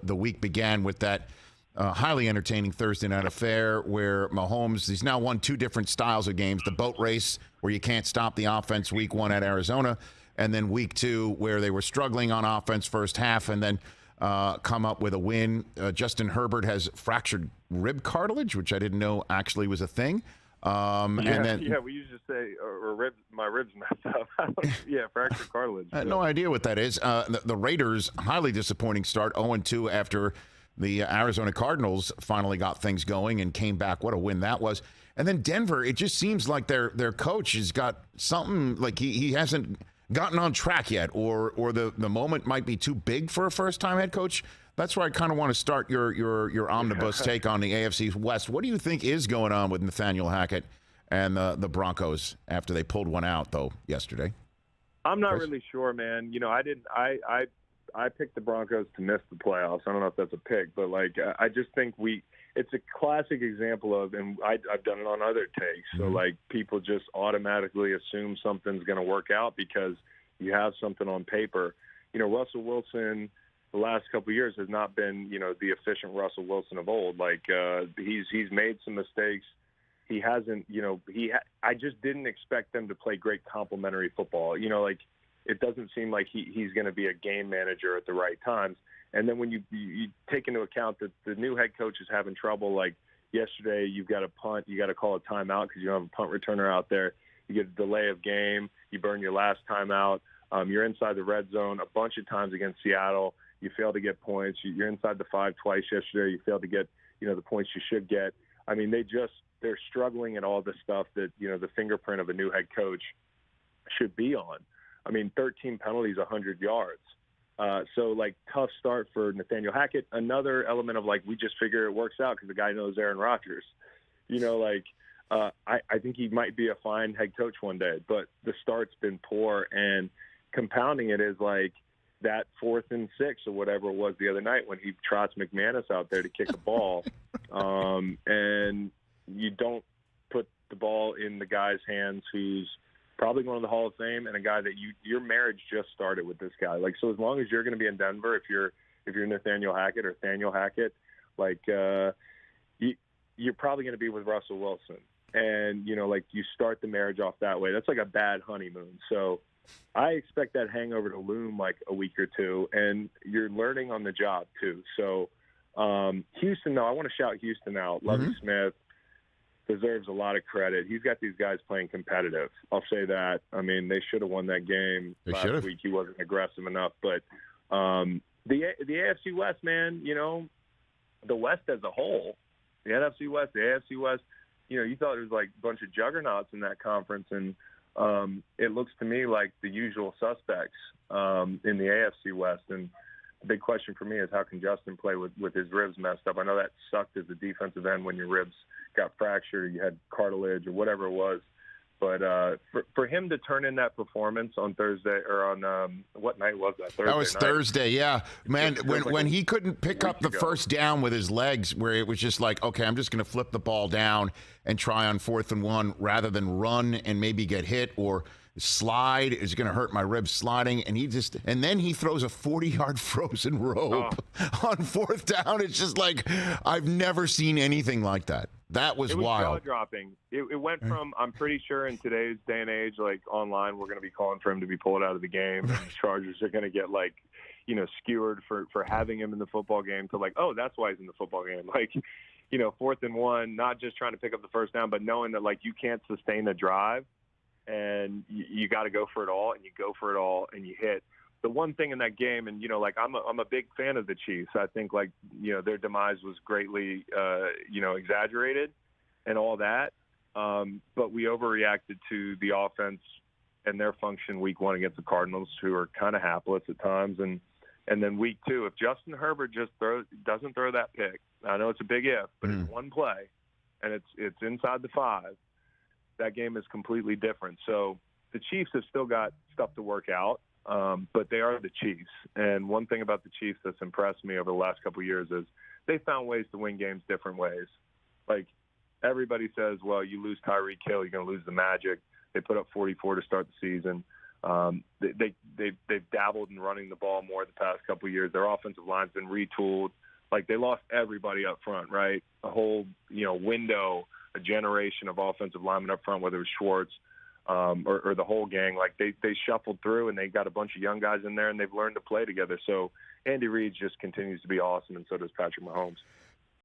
the week began with that highly entertaining Thursday night affair where Mahomes, he's now won 2 different styles of games, the boat race where you can't stop the offense week 1 at Arizona, and then week 2 where they were struggling on offense first half and then come up with a win. Justin Herbert has fractured rib cartilage, which I didn't know actually was a thing. And then, we used to say, my ribs messed up. Fractured cartilage. I had no idea what that is. The Raiders, highly disappointing start, 0-2 after the Arizona Cardinals finally got things going and came back. What a win that was. And then Denver, it just seems like their coach has got something, like he hasn't gotten on track yet, or the moment might be too big for a first-time head coach. That's where I kind of want to start your omnibus take on the AFC West. What do you think is going on with Nathaniel Hackett and the Broncos after they pulled one out, though, yesterday? I'm not really sure, man. I picked the Broncos to miss the playoffs. I don't know if that's a pick, but I just think it's a classic example of, and I've done it on other takes. So people just automatically assume something's going to work out because you have something on paper. Russell Wilson, the last couple of years has not been, the efficient Russell Wilson of old. He's made some mistakes. He hasn't, I just didn't expect them to play great complementary football. It doesn't seem like he's going to be a game manager at the right times. And then when you take into account that the new head coach is having trouble, like yesterday, you've got a punt, you got to call a timeout because you don't have a punt returner out there. You get a delay of game, you burn your last timeout. You're inside the red zone a bunch of times against Seattle. You fail to get points. You're inside the 5 twice yesterday. You fail to get, the points you should get. I mean, they're struggling at all the stuff that, the fingerprint of a new head coach should be on. I mean, 13 penalties, 100 yards. Tough start for Nathaniel Hackett. Another element of, we just figure it works out because the guy knows Aaron Rodgers. I think he might be a fine head coach one day, but the start's been poor, and compounding it is that 4th and 6 or whatever it was the other night when he trots McManus out there to kick a ball, and you don't put the ball in the guy's hands who's probably going to the Hall of Fame and a guy that your marriage just started with this guy. So as long as you're going to be in Denver, if you're Nathaniel Hackett or Nathaniel Hackett, you're probably going to be with Russell Wilson. And, you start the marriage off that way. That's like a bad honeymoon. So I expect that hangover to loom a week or two, and you're learning on the job too. So Houston, though, I want to shout Houston out. Lovie Smith deserves a lot of credit. He's got these guys playing competitive. I'll say that. I mean, they should have won that game last week. He wasn't aggressive enough. But the AFC West, man, the West as a whole, the NFC West, the AFC West, you thought it was a bunch of juggernauts in that conference, and it looks to me like the usual suspects in the AFC West. And the big question for me is how can Justin play with his ribs messed up? I know that sucked as a defensive end when your ribs got fractured, you had cartilage or whatever it was. But for him to turn in that performance on Thursday, or on what night was that? Thursday. That was night. Thursday, yeah. Man, when he couldn't pick up the first down with his legs, where it was just okay, I'm just going to flip the ball down and try on 4th and 1 rather than run and maybe get hit or slide. It's going to hurt my ribs sliding. And then he throws a 40-yard frozen rope on 4th down. It's just I've never seen anything like that. That was wild. It was jaw-dropping. It went from, I'm pretty sure in today's day and age, online, we're going to be calling for him to be pulled out of the game. And the Chargers are going to get, skewered for having him in the football game to, oh, that's why he's in the football game. 4th and 1, not just trying to pick up the first down, but knowing that, you can't sustain a drive. And you got to go for it all, and you go for it all, and you hit. The one thing in that game, and I'm a big fan of the Chiefs. I think their demise was greatly exaggerated, and all that. But we overreacted to the offense and their function week 1 against the Cardinals, who are kind of hapless at times, and then week 2, if Justin Herbert just doesn't throw that pick, I know it's a big if, but it's one play, and it's inside the 5. That game is completely different. So the Chiefs have still got stuff to work out, but they are the Chiefs. And one thing about the Chiefs that's impressed me over the last couple of years is they found ways to win games different ways. Everybody says, well, you lose Tyreek Hill, you're going to lose the magic. They put up 44 to start the season. They've dabbled in running the ball more the past couple of years. Their offensive line's been retooled. Like, they lost everybody up front, right? A whole, window, a generation of offensive linemen up front, whether it was Schwartz or the whole gang. Like, they shuffled through, and they got a bunch of young guys in there, and they've learned to play together. So Andy Reid just continues to be awesome, and so does Patrick Mahomes.